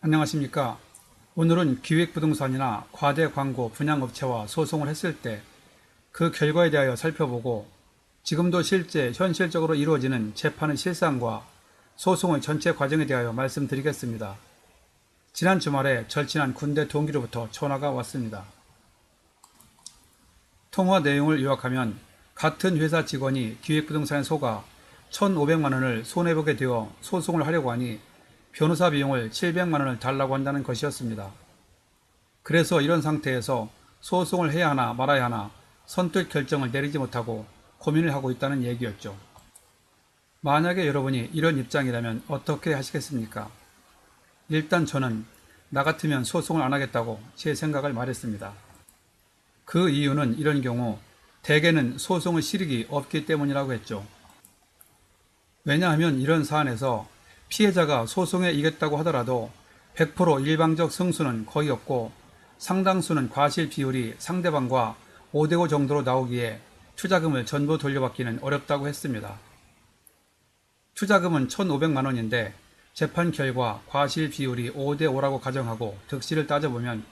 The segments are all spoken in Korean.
안녕하십니까. 오늘은 기획부동산이나 과대광고 분양업체와 소송을 했을 때 그 결과에 대하여 살펴보고 지금도 실제 현실적으로 이루어지는 재판의 실상과 소송의 전체 과정에 대하여 말씀드리겠습니다. 지난 주말에 절친한 군대 동기로부터 전화가 왔습니다. 통화 내용을 요약하면 같은 회사 직원이 기획부동산에 속아 1,500만 원을 손해보게 되어 소송을 하려고 하니 변호사 비용을 700만 원을 달라고 한다는 것이었습니다. 그래서 이런 상태에서 소송을 해야 하나 말아야 하나 선뜻 결정을 내리지 못하고 고민을 하고 있다는 얘기였죠. 만약에 여러분이 이런 입장이라면 어떻게 하시겠습니까? 일단 저는 나 같으면 소송을 안 하겠다고 제 생각을 말했습니다. 그 이유는 이런 경우 대개는 소송의 실익이 없기 때문이라고 했죠. 왜냐하면 이런 사안에서 피해자가 소송에 이겼다고 하더라도 100% 일방적 승수는 거의 없고 상당수는 과실 비율이 상대방과 5대5 정도로 나오기에 투자금을 전부 돌려받기는 어렵다고 했습니다. 투자금은 1,500만 원인데 재판 결과 과실 비율이 5대5라고 가정하고 득실을 따져보면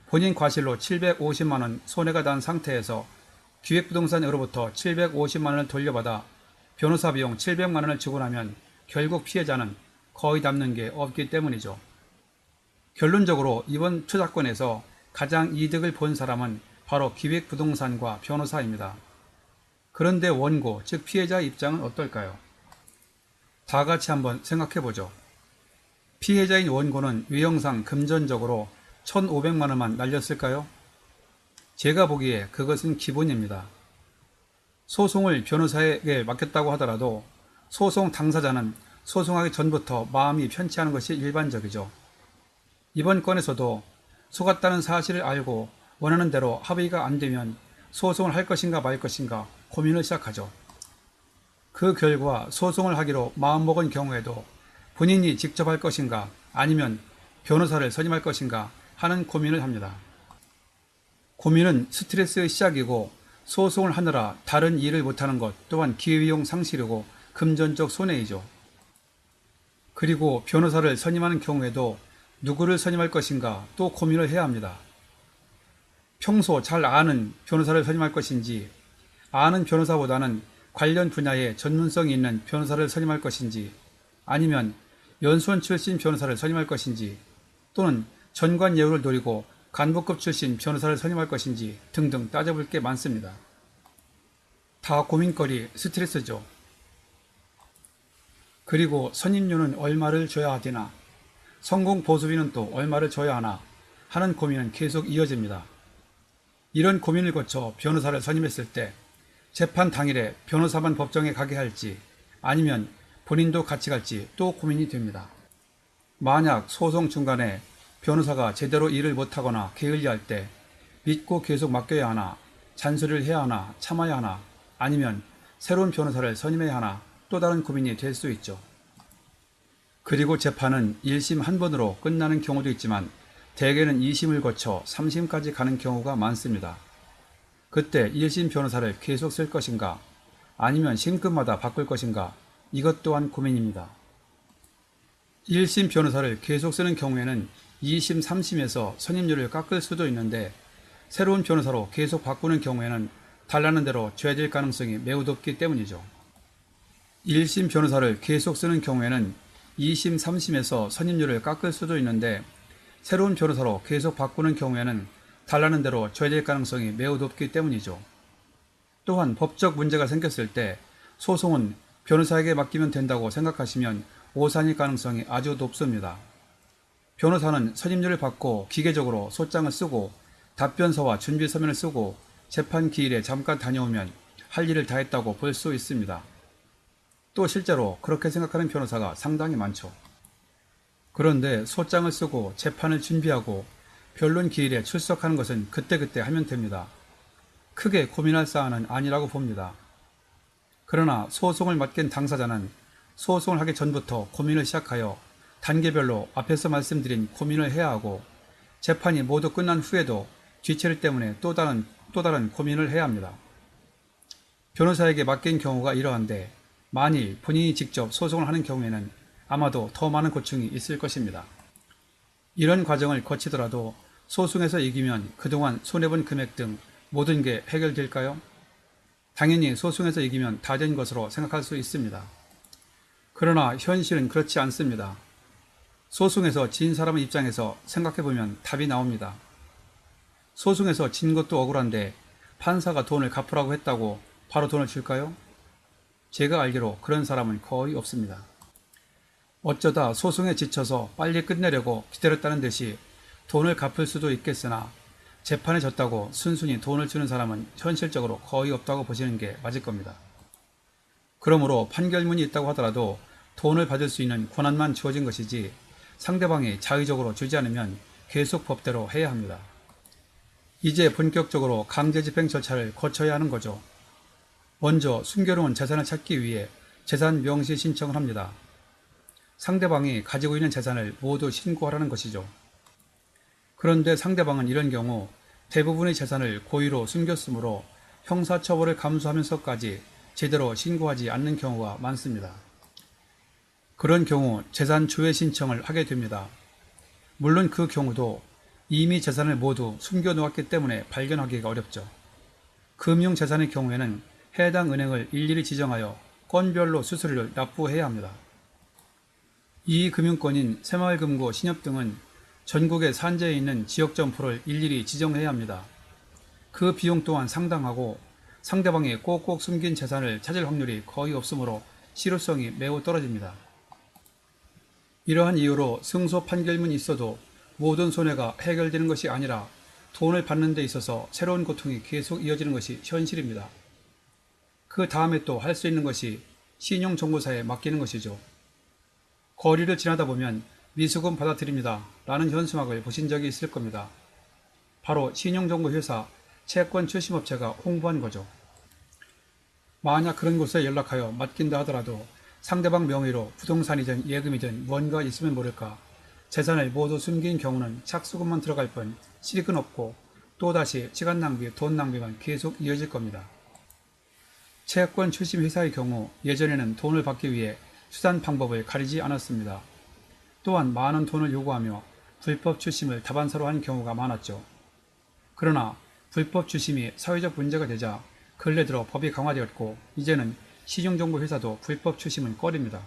본인 과실로 750만 원 손해가 난 상태에서 기획부동산으로부터 750만 원을 돌려받아 변호사 비용 700만 원을 주고 나면 결국 피해자는 거의 남는 게 없기 때문이죠. 결론적으로 이번 투자건에서 가장 이득을 본 사람은 바로 기획부동산과 변호사입니다. 그런데 원고, 즉 피해자의 입장은 어떨까요? 다 같이 한번 생각해보죠. 피해자인 원고는 유형상 금전적으로 1,500만 원만 날렸을까요? 제가 보기에 그것은 기본입니다. 소송을 변호사에게 맡겼다고 하더라도 소송 당사자는 소송하기 전부터 마음이 편치 않은 것이 일반적이죠. 이번 건에서도 속았다는 사실을 알고 원하는 대로 합의가 안 되면 소송을 할 것인가 말 것인가 고민을 시작하죠. 그 결과 소송을 하기로 마음먹은 경우에도 본인이 직접 할 것인가 아니면 변호사를 선임할 것인가 하는 고민을 합니다. 고민은 스트레스의 시작이고 소송을 하느라 다른 일을 못하는 것 또한 기회비용 상실이고 금전적 손해이죠. 그리고 변호사를 선임하는 경우에도 누구를 선임할 것인가 또 고민을 해야 합니다. 평소 잘 아는 변호사를 선임할 것인지 아는 변호사보다는 관련 분야에 전문성이 있는 변호사를 선임할 것인지 아니면 연수원 출신 변호사를 선임할 것인지 또는 전관 예우를 노리고 간부급 출신 변호사를 선임할 것인지 등등 따져볼 게 많습니다. 다 고민거리, 스트레스죠. 그리고 선임료는 얼마를 줘야 하되나 성공 보수비는 또 얼마를 줘야 하나 하는 고민은 계속 이어집니다. 이런 고민을 거쳐 변호사를 선임했을 때 재판 당일에 변호사만 법정에 가게 할지 아니면 본인도 같이 갈지 또 고민이 됩니다. 만약 소송 중간에 변호사가 제대로 일을 못하거나 게을리할 때 믿고 계속 맡겨야 하나 잔소리를 해야 하나 참아야 하나 아니면 새로운 변호사를 선임해야 하나 또 다른 고민이 될 수 있죠. 그리고 재판은 1심 한 번으로 끝나는 경우도 있지만 대개는 2심을 거쳐 3심까지 가는 경우가 많습니다. 그때 1심 변호사를 계속 쓸 것인가 아니면 심급마다 바꿀 것인가 이것 또한 고민입니다. 1심 변호사를 계속 쓰는 경우에는 2심, 3심에서 선임료를 깎을 수도 있는데 새로운 변호사로 계속 바꾸는 경우에는 달라는 대로 줘야 될 가능성이 매우 높기 때문이죠. 1심 변호사를 계속 쓰는 경우에는 2심, 3심에서 선임료를 깎을 수도 있는데 새로운 변호사로 계속 바꾸는 경우에는 달라는 대로 줘야 될 가능성이 매우 높기 때문이죠. 또한 법적 문제가 생겼을 때 소송은 변호사에게 맡기면 된다고 생각하시면 오산일 가능성이 아주 높습니다. 변호사는 선임료를 받고 기계적으로 소장을 쓰고 답변서와 준비서면을 쓰고 재판 기일에 잠깐 다녀오면 할 일을 다 했다고 볼 수 있습니다. 또 실제로 그렇게 생각하는 변호사가 상당히 많죠. 그런데 소장을 쓰고 재판을 준비하고 변론 기일에 출석하는 것은 그때그때 하면 됩니다. 크게 고민할 사안은 아니라고 봅니다. 그러나 소송을 맡긴 당사자는 소송을 하기 전부터 고민을 시작하여 단계별로 앞에서 말씀드린 고민을 해야 하고 재판이 모두 끝난 후에도 뒤처리 때문에 또 다른 고민을 해야 합니다. 변호사에게 맡긴 경우가 이러한데 만일 본인이 직접 소송을 하는 경우에는 아마도 더 많은 고충이 있을 것입니다. 이런 과정을 거치더라도 소송에서 이기면 그동안 손해본 금액 등 모든 게 해결될까요? 당연히 소송에서 이기면 다 된 것으로 생각할 수 있습니다. 그러나 현실은 그렇지 않습니다. 소송에서 진 사람의 입장에서 생각해보면 답이 나옵니다. 소송에서 진 것도 억울한데 판사가 돈을 갚으라고 했다고 바로 돈을 줄까요? 제가 알기로 그런 사람은 거의 없습니다. 어쩌다 소송에 지쳐서 빨리 끝내려고 기다렸다는 듯이 돈을 갚을 수도 있겠으나 재판에 졌다고 순순히 돈을 주는 사람은 현실적으로 거의 없다고 보시는 게 맞을 겁니다. 그러므로 판결문이 있다고 하더라도 돈을 받을 수 있는 권한만 주어진 것이지 상대방이 자의적으로 주지 않으면 계속 법대로 해야 합니다. 이제 본격적으로 강제집행 절차를 거쳐야 하는 거죠. 먼저 숨겨놓은 재산을 찾기 위해 재산 명시 신청을 합니다. 상대방이 가지고 있는 재산을 모두 신고하라는 것이죠. 그런데 상대방은 이런 경우 대부분의 재산을 고의로 숨겼으므로 형사처벌을 감수하면서까지 제대로 신고하지 않는 경우가 많습니다. 그런 경우 재산 조회 신청을 하게 됩니다. 물론 그 경우도 이미 재산을 모두 숨겨놓았기 때문에 발견하기가 어렵죠. 금융재산의 경우에는 해당 은행을 일일이 지정하여 건별로 수수료를 납부해야 합니다. 이 금융권인 새마을금고, 신협 등은 전국에 산재해 있는 지역점포를 일일이 지정해야 합니다. 그 비용 또한 상당하고 상대방이 꼭꼭 숨긴 재산을 찾을 확률이 거의 없으므로 실효성이 매우 떨어집니다. 이러한 이유로 승소 판결문이 있어도 모든 손해가 해결되는 것이 아니라 돈을 받는 데 있어서 새로운 고통이 계속 이어지는 것이 현실입니다. 그 다음에 또 할 수 있는 것이 신용정보사에 맡기는 것이죠. 거리를 지나다 보면 미수금 받아드립니다 라는 현수막을 보신 적이 있을 겁니다. 바로 신용정보회사 채권 출심업체가 홍보한 거죠. 만약 그런 곳에 연락하여 맡긴다 하더라도 상대방 명의로 부동산이든 예금이든 뭔가 있으면 모를까 재산을 모두 숨긴 경우는 착수금만 들어갈 뿐 실익은 없고 또다시 시간 낭비, 돈 낭비만 계속 이어질 겁니다. 채권 출심 회사의 경우 예전에는 돈을 받기 위해 수단 방법을 가리지 않았습니다. 또한 많은 돈을 요구하며 불법 출심을 다반사로 한 경우가 많았죠. 그러나 불법 출심이 사회적 문제가 되자 근래 들어 법이 강화되었고 이제는 신용정보회사도 불법 출심은 꺼립니다.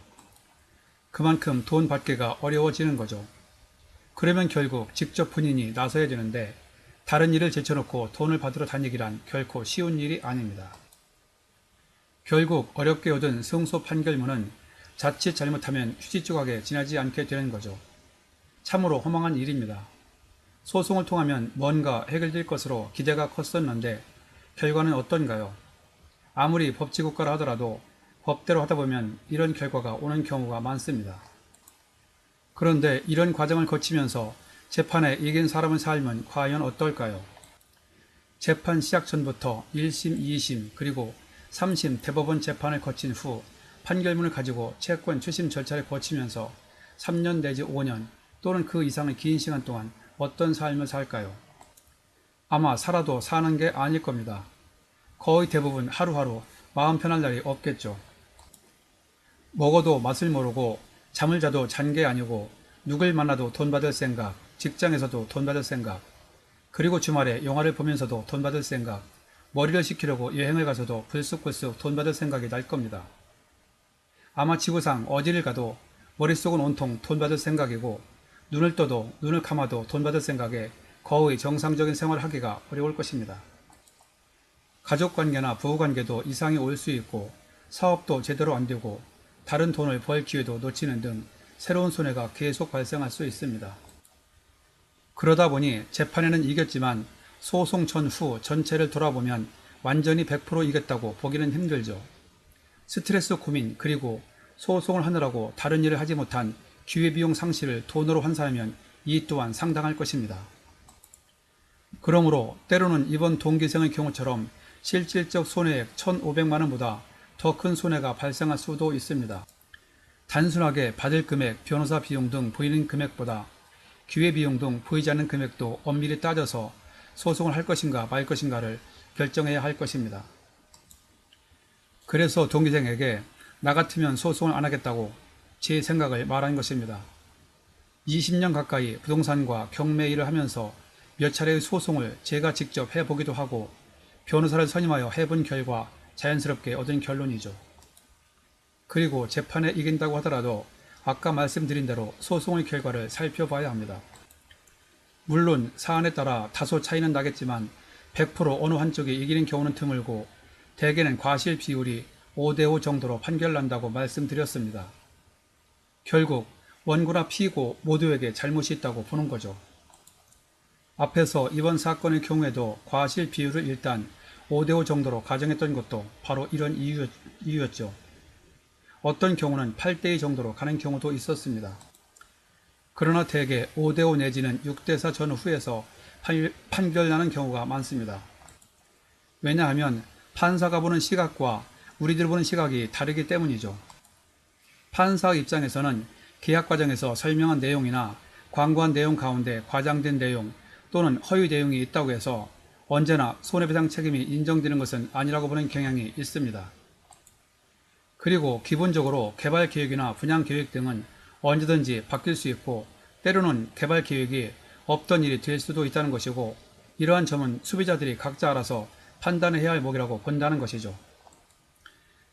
그만큼 돈 받기가 어려워지는 거죠. 그러면 결국 직접 본인이 나서야 되는데 다른 일을 제쳐놓고 돈을 받으러 다니기란 결코 쉬운 일이 아닙니다. 결국 어렵게 얻은 승소 판결문은 자칫 잘못하면 휴지 조각에 지나지 않게 되는 거죠. 참으로 허망한 일입니다. 소송을 통하면 뭔가 해결될 것으로 기대가 컸었는데 결과는 어떤가요? 아무리 법치국가라 하더라도 법대로 하다 보면 이런 결과가 오는 경우가 많습니다. 그런데 이런 과정을 거치면서 재판에 이긴 사람의 삶은 과연 어떨까요? 재판 시작 전부터 1심, 2심, 그리고 3심 대법원 재판을 거친 후 판결문을 가지고 채권 출심 절차를 거치면서 3년 내지 5년 또는 그 이상의 긴 시간 동안 어떤 삶을 살까요? 아마 살아도 사는 게 아닐 겁니다. 거의 대부분 하루하루 마음 편할 날이 없겠죠. 먹어도 맛을 모르고 잠을 자도 잔 게 아니고 누굴 만나도 돈 받을 생각, 직장에서도 돈 받을 생각, 그리고 주말에 영화를 보면서도 돈 받을 생각, 머리를 식히려고 여행을 가서도 불쑥불쑥 돈 받을 생각이 날 겁니다. 아마 지구상 어디를 가도 머릿속은 온통 돈 받을 생각이고 눈을 떠도 눈을 감아도 돈 받을 생각에 거의 정상적인 생활을 하기가 어려울 것입니다. 가족관계나 부부관계도 이상이 올 수 있고 사업도 제대로 안 되고 다른 돈을 벌 기회도 놓치는 등 새로운 손해가 계속 발생할 수 있습니다. 그러다 보니 재판에는 이겼지만 소송 전후 전체를 돌아보면 완전히 100% 이겼다고 보기는 힘들죠. 스트레스 고민 그리고 소송을 하느라고 다른 일을 하지 못한 기회비용 상실을 돈으로 환산하면 이 또한 상당할 것입니다. 그러므로 때로는 이번 동기생의 경우처럼 실질적 손해액 1,500만원보다 더 큰 손해가 발생할 수도 있습니다. 단순하게 받을 금액, 변호사 비용 등 보이는 금액보다 기회비용 등 보이지 않는 금액도 엄밀히 따져서 소송을 할 것인가 말 것인가를 결정해야 할 것입니다. 그래서 동기생에게 나 같으면 소송을 안 하겠다고 제 생각을 말한 것입니다. 20년 가까이 부동산과 경매 일을 하면서 몇 차례의 소송을 제가 직접 해보기도 하고 변호사를 선임하여 해본 결과 자연스럽게 얻은 결론이죠. 그리고 재판에 이긴다고 하더라도 아까 말씀드린 대로 소송의 결과를 살펴봐야 합니다. 물론 사안에 따라 다소 차이는 나겠지만 100% 어느 한쪽이 이기는 경우는 드물고 대개는 과실 비율이 5대5 정도로 판결난다고 말씀드렸습니다. 결국 원고나 피고 모두에게 잘못이 있다고 보는 거죠. 앞에서 이번 사건의 경우에도 과실 비율을 일단 5대5 정도로 가정했던 것도 바로 이런 이유였죠. 어떤 경우는 8대2 정도로 가는 경우도 있었습니다. 그러나 대개 5대5 내지는 6대4 전후에서 판결나는 경우가 많습니다. 왜냐하면 판사가 보는 시각과 우리들 보는 시각이 다르기 때문이죠. 판사 입장에서는 계약 과정에서 설명한 내용이나 광고한 내용 가운데 과장된 내용 또는 허위 내용이 있다고 해서 언제나 손해배상 책임이 인정되는 것은 아니라고 보는 경향이 있습니다. 그리고 기본적으로 개발 계획이나 분양 계획 등은 언제든지 바뀔 수 있고 때로는 개발 계획이 없던 일이 될 수도 있다는 것이고 이러한 점은 소비자들이 각자 알아서 판단해야 할 목이라고 본다는 것이죠.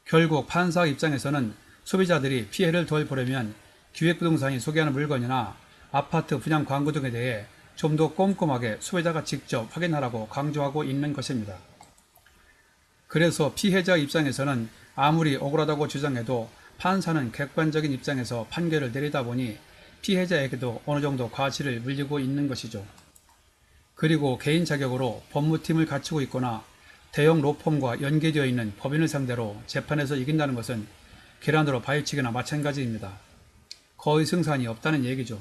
결국 판사 입장에서는 소비자들이 피해를 덜 보려면 기획부동산이 소개하는 물건이나 아파트 분양 광고 등에 대해 좀 더 꼼꼼하게 소비자가 직접 확인하라고 강조하고 있는 것입니다. 그래서 피해자 입장에서는 아무리 억울하다고 주장해도 판사는 객관적인 입장에서 판결을 내리다 보니 피해자에게도 어느 정도 과실을 물리고 있는 것이죠. 그리고 개인 자격으로 법무팀을 갖추고 있거나 대형 로펌과 연계되어 있는 법인을 상대로 재판에서 이긴다는 것은 계란으로 바위치기나 마찬가지입니다. 거의 승산이 없다는 얘기죠.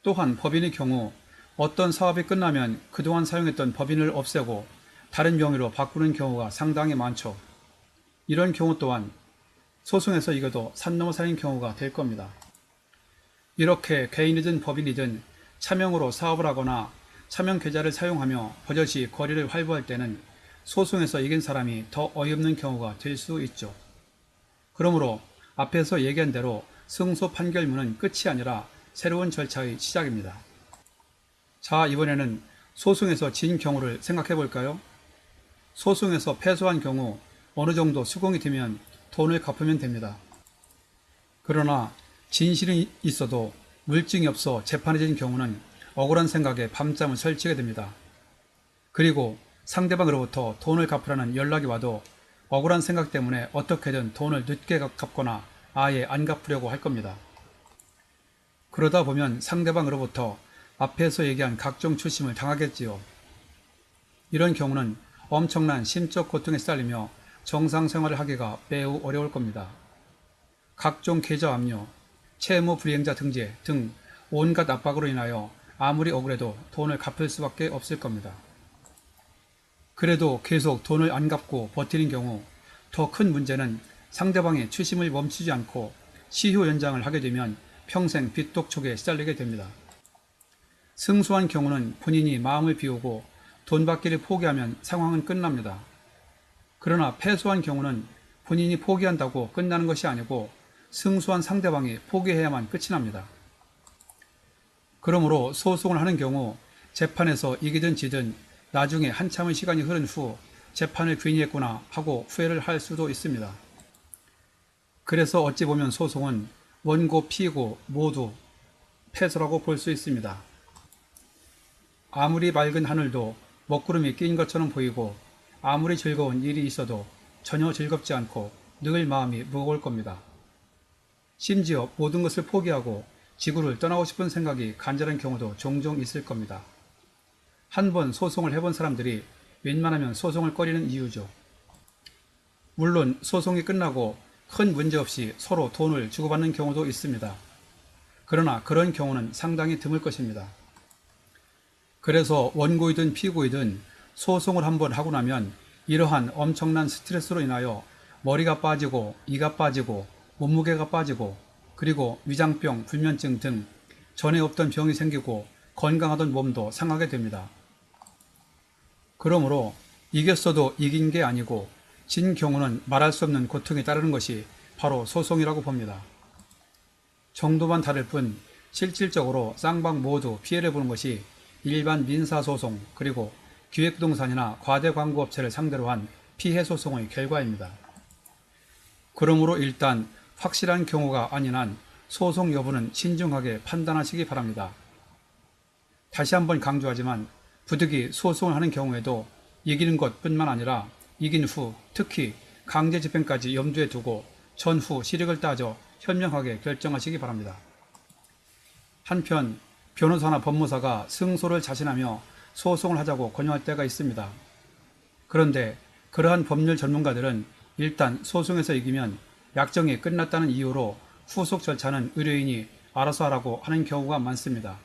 또한 법인의 경우 어떤 사업이 끝나면 그동안 사용했던 법인을 없애고 다른 명의로 바꾸는 경우가 상당히 많죠. 이런 경우 또한 소송에서 이겨도 산 넘어 산인 경우가 될 겁니다. 이렇게 개인이든 법인이든 차명으로 사업을 하거나 차명 계좌를 사용하며 버젓이 거래를 활보할 때는 소송에서 이긴 사람이 더 어이없는 경우가 될 수 있죠. 그러므로 앞에서 얘기한 대로 승소 판결문은 끝이 아니라 새로운 절차의 시작입니다. 자, 이번에는 소송에서 진 경우를 생각해 볼까요? 소송에서 패소한 경우 어느 정도 수긍이 되면 돈을 갚으면 됩니다. 그러나 진실이 있어도 물증이 없어 재판이 진 경우는 억울한 생각에 밤잠을 설치게 됩니다. 그리고 상대방으로부터 돈을 갚으라는 연락이 와도 억울한 생각 때문에 어떻게든 돈을 늦게 갚거나 아예 안 갚으려고 할 겁니다. 그러다 보면 상대방으로부터 앞에서 얘기한 각종 추심을 당하겠지요. 이런 경우는 엄청난 심적 고통에 시달리며 정상 생활을 하기가 매우 어려울 겁니다. 각종 계좌 압류, 채무 불이행자 등재 등 온갖 압박으로 인하여 아무리 억울해도 돈을 갚을 수밖에 없을 겁니다. 그래도 계속 돈을 안 갚고 버티는 경우 더 큰 문제는 상대방의 추심을 멈추지 않고 시효 연장을 하게 되면 평생 빚독촉에 시달리게 됩니다. 승소한 경우는 본인이 마음을 비우고 돈 받기를 포기하면 상황은 끝납니다. 그러나 패소한 경우는 본인이 포기한다고 끝나는 것이 아니고 승소한 상대방이 포기해야만 끝이 납니다. 그러므로 소송을 하는 경우 재판에서 이기든 지든 나중에 한참의 시간이 흐른 후 재판을 괜히 했구나 하고 후회를 할 수도 있습니다. 그래서 어찌 보면 소송은 원고, 피고 모두 패소라고 볼 수 있습니다. 아무리 맑은 하늘도 먹구름이 낀 것처럼 보이고 아무리 즐거운 일이 있어도 전혀 즐겁지 않고 늘 마음이 무거울 겁니다. 심지어 모든 것을 포기하고 지구를 떠나고 싶은 생각이 간절한 경우도 종종 있을 겁니다. 한 번 소송을 해본 사람들이 웬만하면 소송을 꺼리는 이유죠. 물론 소송이 끝나고 큰 문제 없이 서로 돈을 주고받는 경우도 있습니다. 그러나 그런 경우는 상당히 드물 것입니다. 그래서 원고이든 피고이든 소송을 한번 하고 나면 이러한 엄청난 스트레스로 인하여 머리가 빠지고 이가 빠지고 몸무게가 빠지고 그리고 위장병, 불면증 등 전에 없던 병이 생기고 건강하던 몸도 상하게 됩니다. 그러므로 이겼어도 이긴 게 아니고 진 경우는 말할 수 없는 고통이 따르는 것이 바로 소송이라고 봅니다. 정도만 다를 뿐 실질적으로 쌍방 모두 피해를 보는 것이 일반 민사소송 그리고 기획부동산이나 과대광고업체를 상대로 한 피해소송의 결과입니다. 그러므로 일단 확실한 경우가 아닌 한 소송 여부는 신중하게 판단하시기 바랍니다. 다시 한번 강조하지만 부득이 소송을 하는 경우에도 이기는 것뿐만 아니라 이긴 후 특히 강제집행까지 염두에 두고 전후 실익을 따져 현명하게 결정하시기 바랍니다. 한편 변호사나 법무사가 승소를 자신하며 소송을 하자고 권유할 때가 있습니다. 그런데 그러한 법률 전문가들은 일단 소송에서 이기면 약정이 끝났다는 이유로 후속 절차는 의뢰인이 알아서 하라고 하는 경우가 많습니다.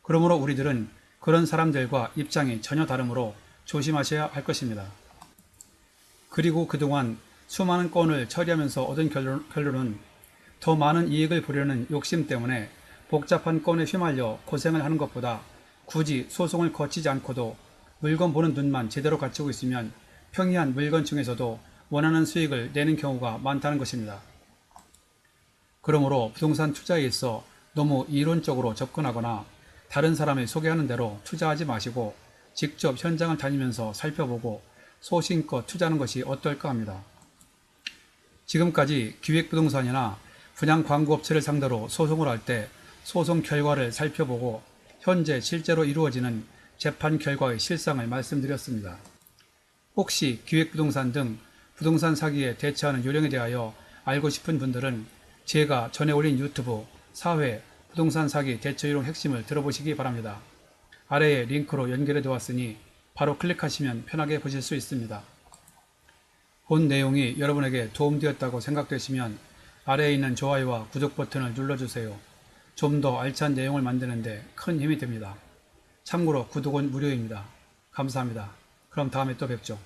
그러므로 우리들은 그런 사람들과 입장이 전혀 다르므로 조심하셔야 할 것입니다. 그리고 그동안 수많은 건을 처리하면서 얻은 결론은 더 많은 이익을 보려는 욕심 때문에 복잡한 건에 휘말려 고생을 하는 것보다 굳이 소송을 거치지 않고도 물건 보는 눈만 제대로 갖추고 있으면 평이한 물건 중에서도 원하는 수익을 내는 경우가 많다는 것입니다. 그러므로 부동산 투자에 있어 너무 이론적으로 접근하거나 다른 사람이 소개하는 대로 투자하지 마시고 직접 현장을 다니면서 살펴보고 소신껏 투자하는 것이 어떨까 합니다. 지금까지 기획부동산이나 분양광고업체를 상대로 소송을 할 때 소송 결과를 살펴보고 현재 실제로 이루어지는 재판 결과의 실상을 말씀드렸습니다. 혹시 기획부동산 등 부동산 사기에 대처하는 요령에 대하여 알고 싶은 분들은 제가 전에 올린 유튜브 4회 부동산 사기 대처 요령 핵심을 들어보시기 바랍니다. 아래에 링크로 연결해 두었으니 바로 클릭하시면 편하게 보실 수 있습니다. 본 내용이 여러분에게 도움되었다고 생각되시면 아래에 있는 좋아요와 구독 버튼을 눌러주세요. 좀 더 알찬 내용을 만드는 데 큰 힘이 됩니다. 참고로 구독은 무료입니다. 감사합니다. 그럼 다음에 또 뵙죠.